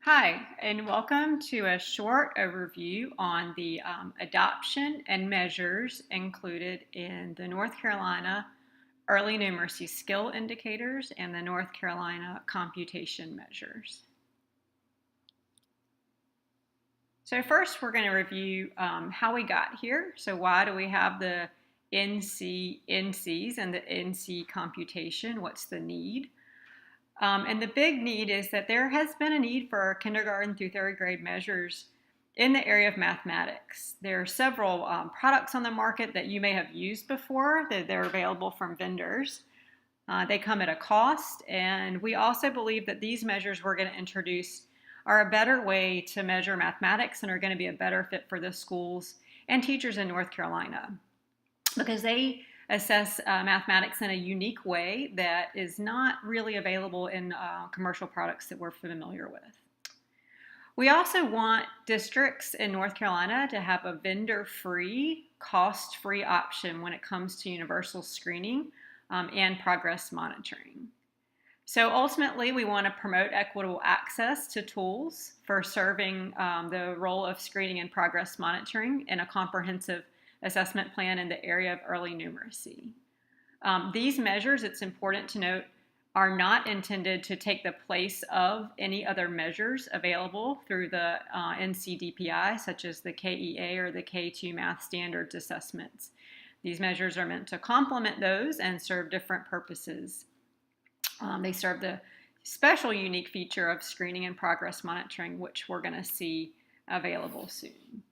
Hi, and welcome to a short overview on the adoption and measures included in the North Carolina Early Numeracy Skill Indicators and the North Carolina Computation Measures. So first, we're going to review how we got here. So why do we have the ENSIs and the ENSI computation? What's the need? And the big need is that there has been a need for kindergarten through third grade measures in the area of mathematics. There are several products on the market that you may have used before, that they're available from vendors. They come at a cost, and we also believe that these measures we're going to introduce are a better way to measure mathematics and are going to be a better fit for the schools and teachers in North Carolina because they assess mathematics in a unique way that is not really available in commercial products that we're familiar with. We also want districts in North Carolina to have a vendor-free, cost-free option when it comes to universal screening and progress monitoring. So ultimately, we want to promote equitable access to tools for serving the role of screening and progress monitoring in a comprehensive assessment plan in the area of early numeracy. These measures, it's important to note, are not intended to take the place of any other measures available through the NCDPI, such as the KEA or the K2 Math Standards assessments. These measures are meant to complement those and serve different purposes. They serve the special unique feature of screening and progress monitoring, which we're going to see available soon.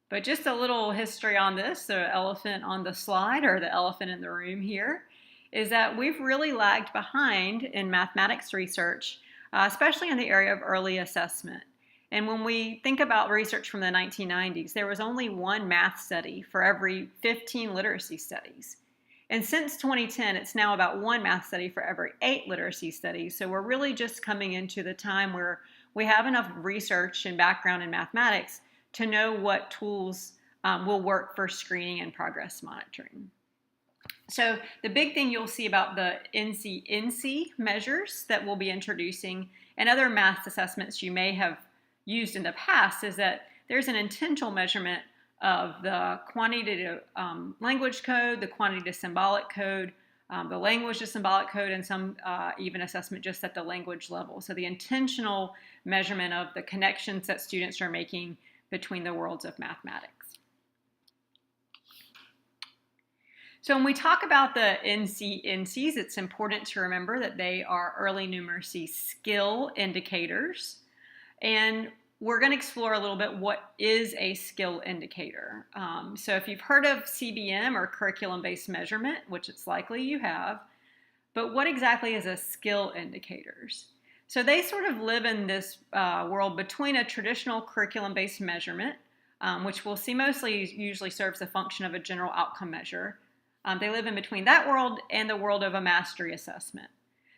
But just a little history on this, the elephant on the slide, or the elephant in the room here, is that we've really lagged behind in mathematics research, especially in the area of early assessment. And when we think about research from the 1990s, there was only one math study for every 15 literacy studies. And since 2010, it's now about one math study for every 8 literacy studies. So we're really just coming into the time where we have enough research and background in mathematics to know what tools will work for screening and progress monitoring. So the big thing you'll see about the ENSI measures that we'll be introducing and other math assessments you may have used in the past is that there's an intentional measurement of the quantity to language code, the quantity to symbolic code, the language to symbolic code, and some even assessment just at the language level. So the intentional measurement of the connections that students are making between the worlds of mathematics. So when we talk about the ENSIs, it's important to remember that they are early numeracy skill indicators. And we're going to explore a little bit what is a skill indicator. So if you've heard of CBM or curriculum-based measurement, which it's likely you have, but what exactly is a skill indicators? So they sort of live in this world between a traditional curriculum-based measurement, which we'll see mostly usually serves the function of a general outcome measure. They live in between that world and the world of a mastery assessment.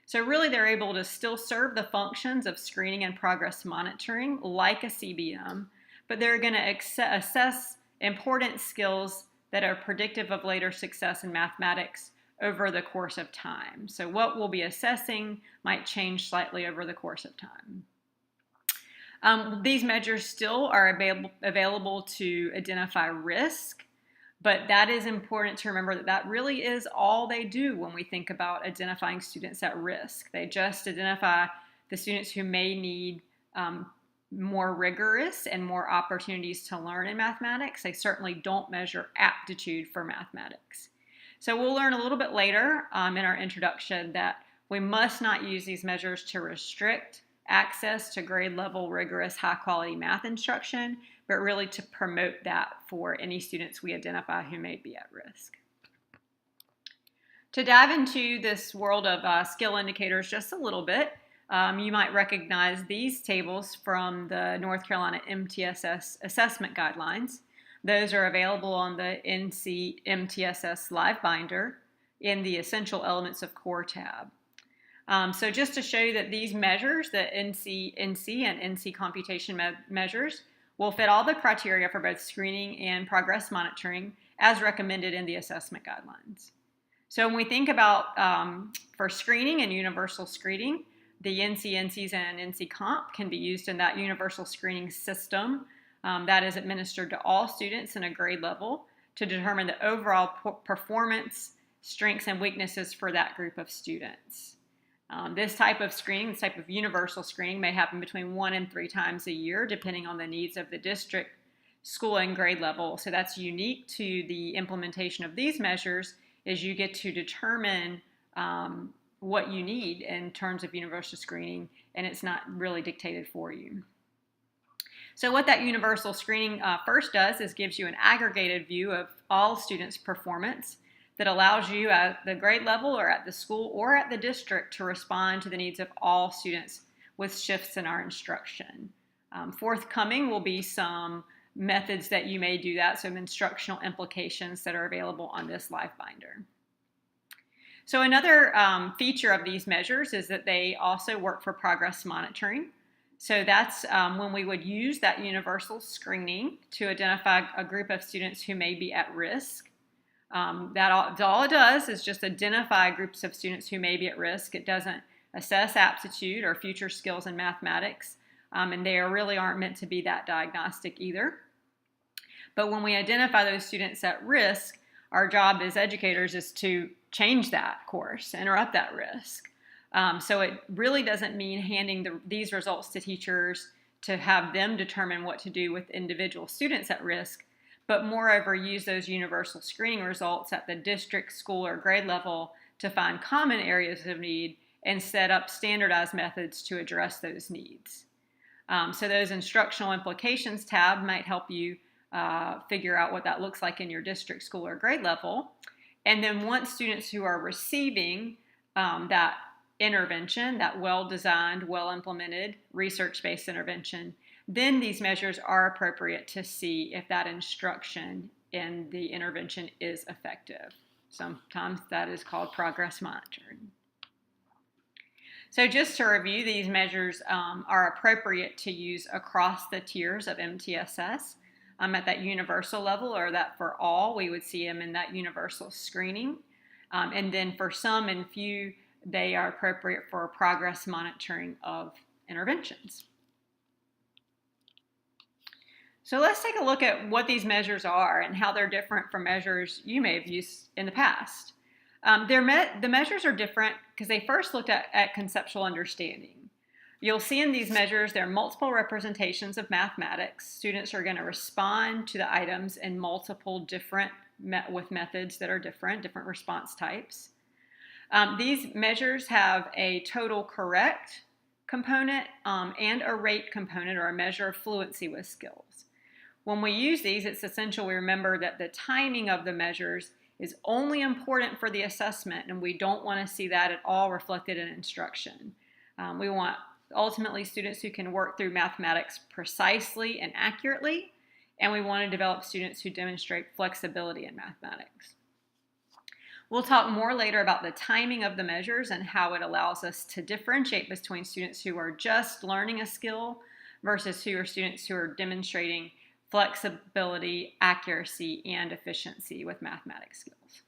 So really they're able to still serve the functions of screening and progress monitoring like a CBM, but they're going to assess important skills that are predictive of later success in mathematics over the course of time. So what we'll be assessing might change slightly over the course of time. These measures still are available to identify risk, but that is important to remember that that really is all they do when we think about identifying students at risk. They just identify the students who may need more rigorous and more opportunities to learn in mathematics. They certainly don't measure aptitude for mathematics. So we'll learn a little bit later in our introduction that we must not use these measures to restrict access to grade level rigorous high quality math instruction, but really to promote that for any students we identify who may be at risk. To dive into this world of skill indicators just a little bit, you might recognize these tables from the North Carolina MTSS assessment guidelines. Those are available on the NC MTSS Live Binder in the Essential Elements of Core tab. So just to show you that these measures, the ENSI and ENSI computation measures, will fit all the criteria for both screening and progress monitoring as recommended in the assessment guidelines. So when we think about for screening and universal screening, the NC, NCs, and NC Comp can be used in that universal screening system that is administered to all students in a grade level to determine the overall performance, strengths, and weaknesses for that group of students. This type of screening, this type of universal screening, may happen between 1 and 3 times a year, depending on the needs of the district, school, and grade level. So that's unique to the implementation of these measures, is you get to determine what you need in terms of universal screening, and it's not really dictated for you. So what that universal screening first does is gives you an aggregated view of all students' performance that allows you at the grade level or at the school or at the district to respond to the needs of all students with shifts in our instruction. Forthcoming will be some methods that you may do that, some instructional implications that are available on this live binder. So another feature of these measures is that they also work for progress monitoring. So that's when we would use that universal screening to identify a group of students who may be at risk. All it does is just identify groups of students who may be at risk. It doesn't assess aptitude or future skills in mathematics, and they really aren't meant to be that diagnostic either. But when we identify those students at risk, our job as educators is to change that course, interrupt that risk. So it really doesn't mean handing these results to teachers to have them determine what to do with individual students at risk, but moreover use those universal screening results at the district, school, or grade level to find common areas of need and set up standardized methods to address those needs. So those instructional implications tab might help you figure out what that looks like in your district, school, or grade level. And then once students who are receiving that intervention, that well-designed, well-implemented, research-based intervention, then these measures are appropriate to see if that instruction in the intervention is effective. Sometimes that is called progress monitoring. So just to review, these measures are appropriate to use across the tiers of MTSS. At that universal level, or that for all, we would see them in that universal screening. And then for some and few, they are appropriate for progress monitoring of interventions. So let's take a look at what these measures are and how they're different from measures you may have used in the past. The measures are different because they first looked at conceptual understanding. You'll see in these measures there are multiple representations of mathematics. Students are going to respond to the items in multiple different with methods that are different response types. These measures have a total correct component and a rate component, or a measure of fluency with skills. When we use these, it's essential we remember that the timing of the measures is only important for the assessment, and we don't want to see that at all reflected in instruction. We want ultimately students who can work through mathematics precisely and accurately, and we want to develop students who demonstrate flexibility in mathematics. We'll talk more later about the timing of the measures and how it allows us to differentiate between students who are just learning a skill versus students who are demonstrating flexibility, accuracy, and efficiency with mathematics skills.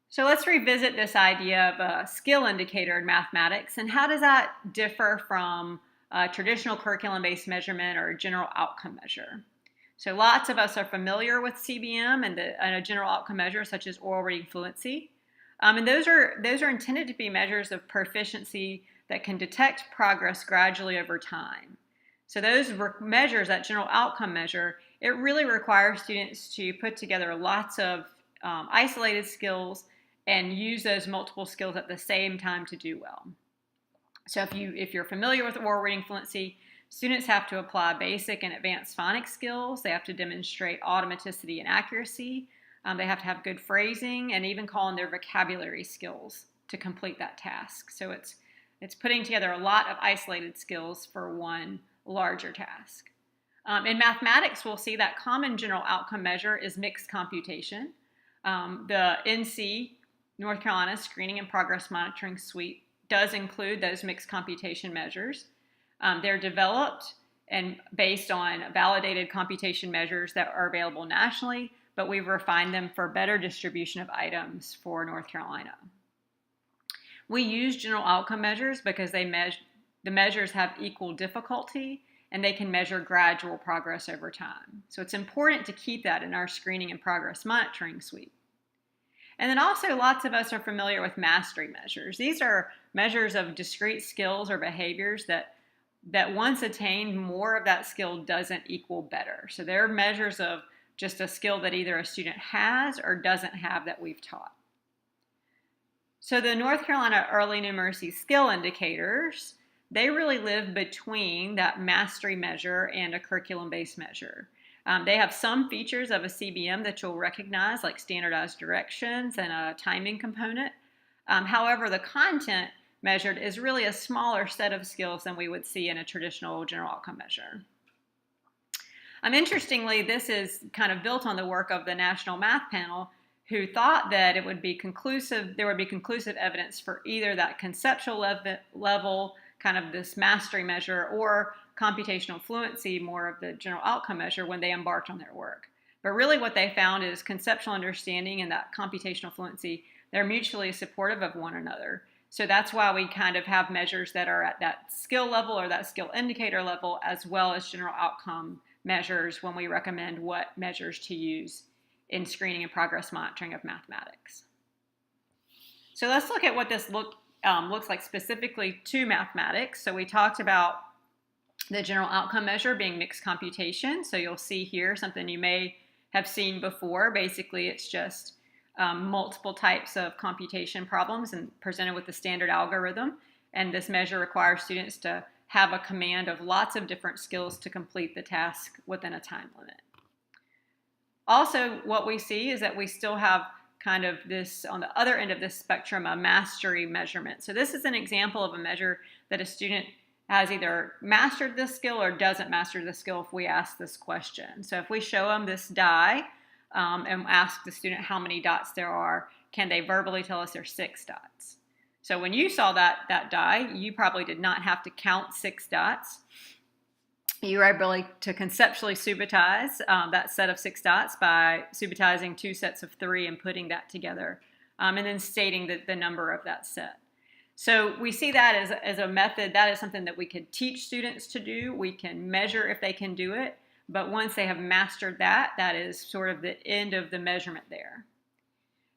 So let's revisit this idea of a skill indicator in mathematics, and how does that differ from a traditional curriculum-based measurement or a general outcome measure? So lots of us are familiar with CBM and a general outcome measure such as oral reading fluency. And those are intended to be measures of proficiency that can detect progress gradually over time. So those measures, that general outcome measure, it really requires students to put together lots of isolated skills and use those multiple skills at the same time to do well. So if you're familiar with oral reading fluency, students have to apply basic and advanced phonics skills. They have to demonstrate automaticity and accuracy. They have to have good phrasing and even call in their vocabulary skills to complete that task. So it's putting together a lot of isolated skills for one larger task. In mathematics, we'll see that common general outcome measure is mixed computation. The ENSI, North Carolina Screening and Progress Monitoring Suite, does include those mixed computation measures. They're developed and based on validated computation measures that are available nationally, but we've refined them for better distribution of items for North Carolina. We use general outcome measures because the measures have equal difficulty and they can measure gradual progress over time. So it's important to keep that in our screening and progress monitoring suite. And then also lots of us are familiar with mastery measures. These are measures of discrete skills or behaviors that once attained, more of that skill doesn't equal better. So they're measures of just a skill that either a student has or doesn't have that we've taught. So the North Carolina Early Numeracy Skill Indicators, they really live between that mastery measure and a curriculum-based measure. They have some features of a CBM that you'll recognize, like standardized directions and a timing component. However, the content measured is really a smaller set of skills than we would see in a traditional general outcome measure. Interestingly, this is kind of built on the work of the National Math Panel, who thought that it would be conclusive, there would be conclusive evidence for either that conceptual level, kind of this mastery measure, or computational fluency, more of the general outcome measure, when they embarked on their work. But really what they found is conceptual understanding and that computational fluency, they're mutually supportive of one another. So that's why we kind of have measures that are at that skill level or that skill indicator level, as well as general outcome measures when we recommend what measures to use in screening and progress monitoring of mathematics. So let's look at what this looks like specifically to mathematics. So we talked about the general outcome measure being mixed computation. So you'll see here something you may have seen before. Basically, it's just multiple types of computation problems and presented with the standard algorithm. And this measure requires students to have a command of lots of different skills to complete the task within a time limit. Also, what we see is that we still have kind of this, on the other end of this spectrum, a mastery measurement. So this is an example of a measure that a student has either mastered this skill or doesn't master the skill if we ask this question. So if we show them this die and ask the student how many dots there are, can they verbally tell us there's 6 dots? So when you saw that die, you probably did not have to count 6 dots. You were able to conceptually subitize that set of 6 dots by subitizing 2 sets of 3 and putting that together, and then stating the number of that set. So we see that as a method. That is something that we could teach students to do. We can measure if they can do it, but once they have mastered that, that is sort of the end of the measurement there.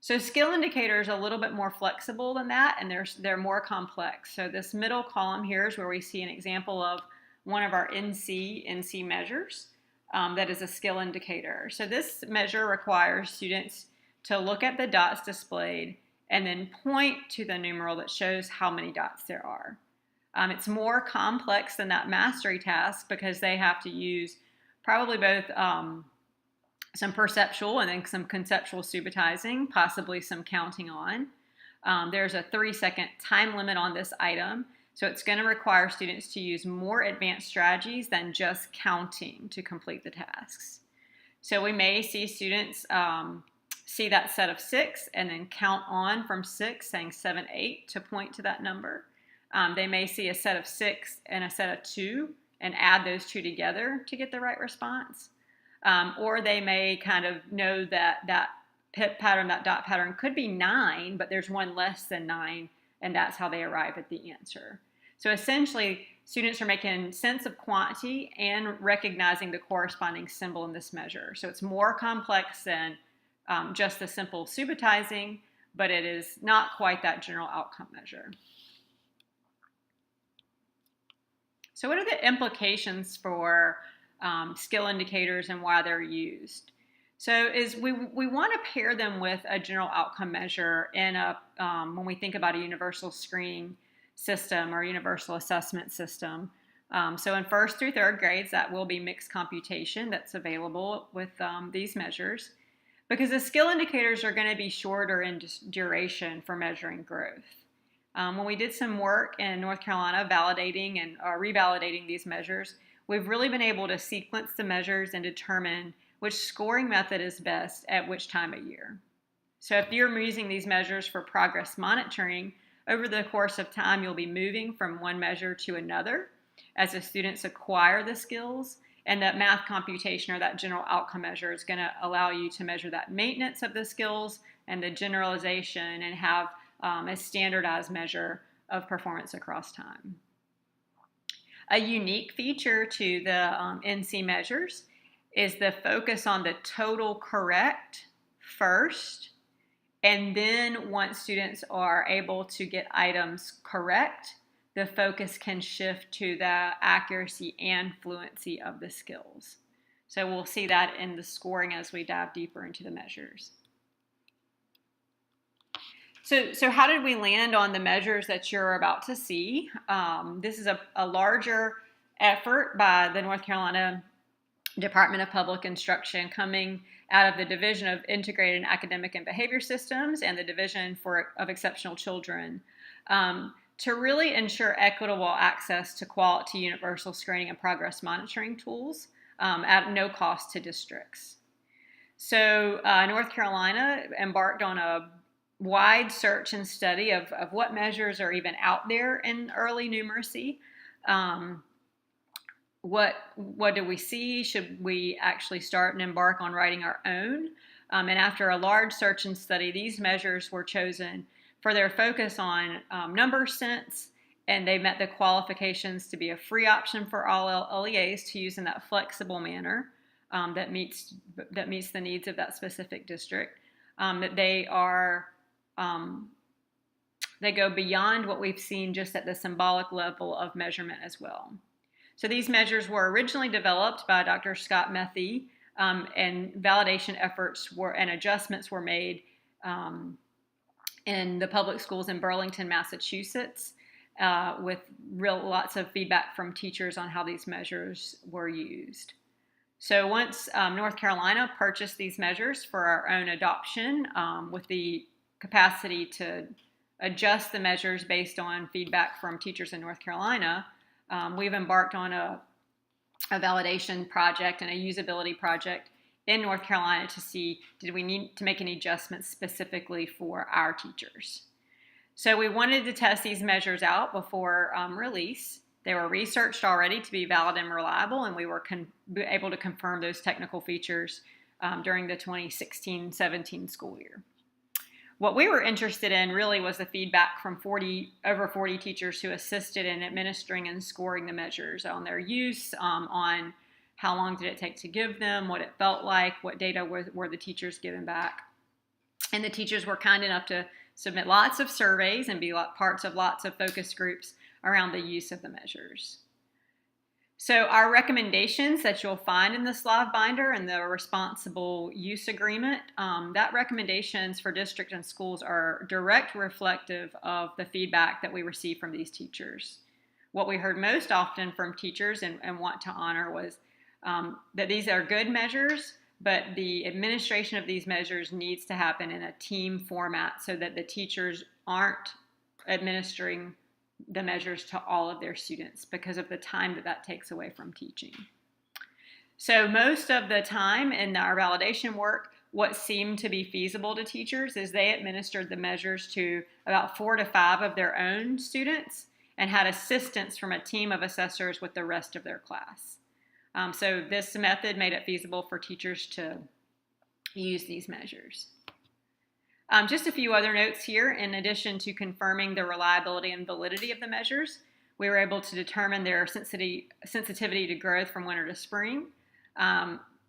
So skill indicators are a little bit more flexible than that, and they're more complex. So this middle column here is where we see an example of one of our ENSI measures that is a skill indicator. So this measure requires students to look at the dots displayed and then point to the numeral that shows how many dots there are. It's more complex than that mastery task because they have to use probably both some perceptual and then some conceptual subitizing, possibly some counting on. There's a 3-second time limit on this item. So it's going to require students to use more advanced strategies than just counting to complete the tasks. So we may see students see that set of 6 and then count on from 6, saying 7, 8 to point to that number. They may see a set of 6 and a set of 2 and add those 2 together to get the right response. Or they may kind of know that pip pattern, that dot pattern could be 9, but there's one less than 9, and that's how they arrive at the answer. So essentially, students are making sense of quantity and recognizing the corresponding symbol in this measure. So it's more complex than just the simple subitizing, but it is not quite that general outcome measure. So what are the implications for skill indicators and why they're used? So we want to pair them with a general outcome measure in when we think about a universal screening system or universal assessment system. So in 1st through 3rd grades, that will be mixed computation that's available with these measures, because the skill indicators are going to be shorter in duration for measuring growth. When we did some work in North Carolina validating and revalidating these measures, we've really been able to sequence the measures and determine which scoring method is best at which time of year. So if you're using these measures for progress monitoring, over the course of time, you'll be moving from one measure to another as the students acquire the skills, and that math computation or that general outcome measure is going to allow you to measure that maintenance of the skills and the generalization and have a standardized measure of performance across time. A unique feature to the ENSI measures is the focus on the total correct first, and then once students are able to get items correct, the focus can shift to the accuracy and fluency of the skills. So we'll see that in the scoring as we dive deeper into the measures. So how did we land on the measures that you're about to see? This is a larger effort by the North Carolina Department of Public Instruction, coming out of the Division of Integrated Academic and Behavior Systems and the Division of Exceptional Children, to really ensure equitable access to quality universal screening and progress monitoring tools at no cost to districts. So North Carolina embarked on a wide search and study of what measures are even out there in early numeracy. What do we see? Should we actually start and embark on writing our own? And after a large search and study, these measures were chosen for their focus on number sense, and they met the qualifications to be a free option for all LEAs to use in that flexible manner that meets the needs of that specific district. That they go beyond what we've seen just at the symbolic level of measurement as well. So these measures were originally developed by Dr. Scott Methie, and validation efforts and adjustments were made in the public schools in Burlington, Massachusetts, with lots of feedback from teachers on how these measures were used. So once North Carolina purchased these measures for our own adoption, with the capacity to adjust the measures based on feedback from teachers in North Carolina, we've embarked on a validation project and a usability project in North Carolina to see, did we need to make any adjustments specifically for our teachers? So we wanted to test these measures out before release. They were researched already to be valid and reliable, and we were able to confirm those technical features during the 2016-17 school year. What we were interested in really was the feedback from over 40 teachers who assisted in administering and scoring the measures, on their use, on how long did it take to give them, what it felt like, what data were the teachers given back. And the teachers were kind enough to submit lots of surveys and be parts of lots of focus groups around the use of the measures. So our recommendations that you'll find in this live binder and the responsible use agreement, that recommendations for district and schools are direct reflective of the feedback that we receive from these teachers. What we heard most often from teachers and want to honor was that these are good measures, but the administration of these measures needs to happen in a team format so that the teachers aren't administering the measures to all of their students because of the time that takes away from teaching. So most of the time in our validation work, what seemed to be feasible to teachers is they administered the measures to about 4 to 5 of their own students and had assistance from a team of assessors with the rest of their class. So this method made it feasible for teachers to use these measures. Just a few other notes here. In addition to confirming the reliability and validity of the measures, we were able to determine their sensitivity to growth from winter to spring.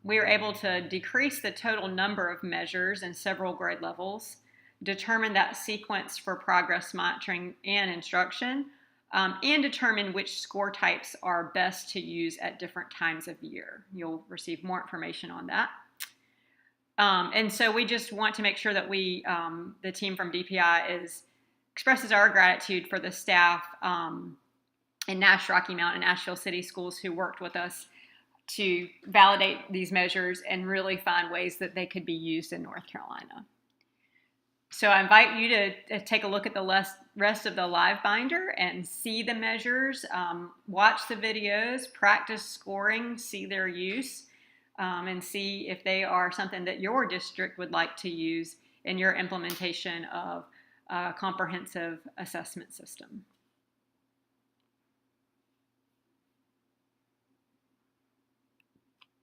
We were able to decrease the total number of measures in several grade levels, determine that sequence for progress monitoring and instruction, and determine which score types are best to use at different times of year. You'll receive more information on that. And so we just want to make sure that the team from DPI expresses our gratitude for the staff in Nash, Rocky Mount, and Asheville City Schools who worked with us to validate these measures and really find ways that they could be used in North Carolina. So I invite you to take a look at the rest of the live binder and see the measures, watch the videos, practice scoring, see their use, and see if they are something that your district would like to use in your implementation of a comprehensive assessment system.